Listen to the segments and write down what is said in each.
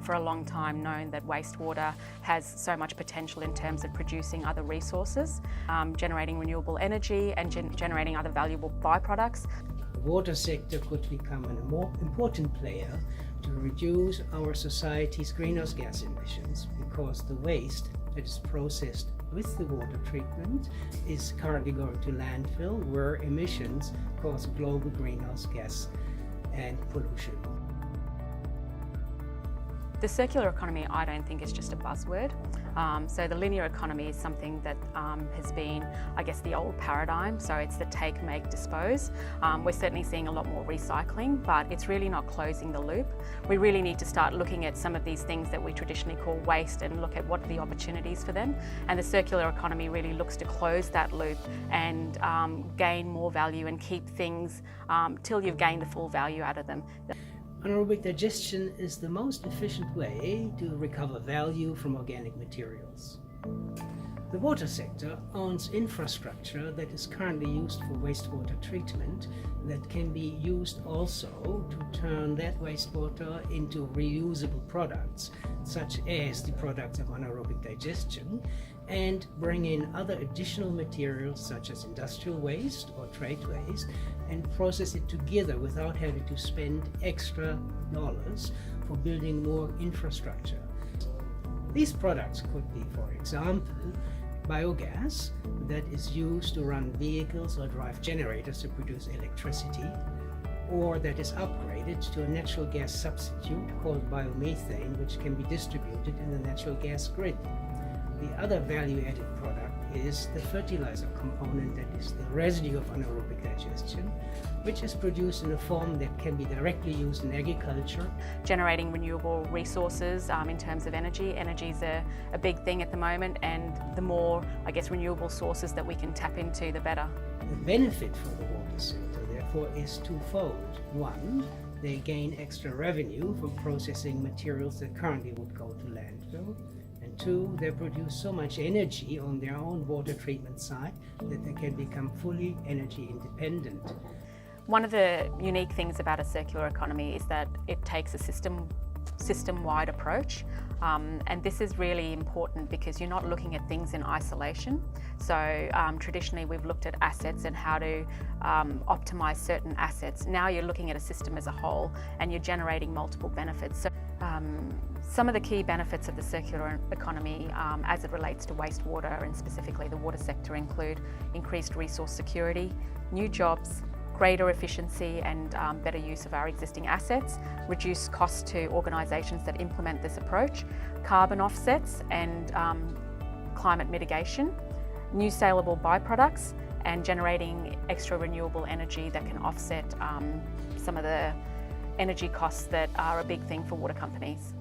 for a long time known that wastewater has so much potential in terms of producing other resources, generating renewable energy and generating other valuable byproducts. The water sector could become a more important player to reduce our society's greenhouse gas emissions, because the waste that is processed with the water treatment is currently going to landfill, where emissions cause global greenhouse gas and pollution. The circular economy, I don't think, is just a buzzword. So the linear economy is something that has been, I guess, the old paradigm. So it's the take, make, dispose. We're certainly seeing a lot more recycling, but it's really not closing the loop. We really need to start looking at some of these things that we traditionally call waste and look at what are the opportunities for them. And the circular economy really looks to close that loop and gain more value and keep things till you've gained the full value out of them. Anaerobic digestion is the most efficient way to recover value from organic materials. The water sector owns infrastructure that is currently used for wastewater treatment that can be used also to turn that wastewater into reusable products, such as the products of anaerobic digestion, and bring in other additional materials such as industrial waste or trade waste and process it together without having to spend extra dollars for building more infrastructure. These products could be, for example, biogas that is used to run vehicles or drive generators to produce electricity, or that is upgraded to a natural gas substitute called biomethane, which can be distributed in the natural gas grid. The other value-added product is the fertilizer component, that is the residue of anaerobic digestion, which is produced in a form that can be directly used in agriculture. Generating renewable resources in terms of energy. Energy is a big thing at the moment, and the more, I guess, renewable sources that we can tap into, the better. The benefit for the water sector, therefore, is twofold. One, they gain extra revenue from processing materials that currently would go to landfill. And two, they produce so much energy on their own water treatment side that they can become fully energy independent. One of the unique things about a circular economy is that it takes a system-wide approach, and this is really important because you're not looking at things in isolation. So traditionally we've looked at assets and how to optimise certain assets. Now you're looking at a system as a whole and you're generating multiple benefits. So, some of the key benefits of the circular economy as it relates to wastewater and specifically the water sector include increased resource security, new jobs, greater efficiency and better use of our existing assets, reduce costs to organisations that implement this approach, carbon offsets and climate mitigation, new saleable byproducts, and generating extra renewable energy that can offset some of the energy costs that are a big thing for water companies.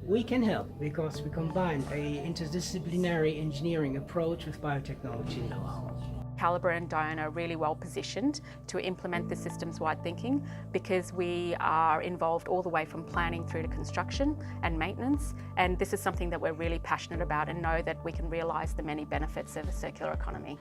We can help because we combine an interdisciplinary engineering approach with biotechnology know-how. Calibre and Dione are really well positioned to implement the systems-wide thinking because we are involved all the way from planning through to construction and maintenance, and this is something that we're really passionate about and know that we can realise the many benefits of a circular economy.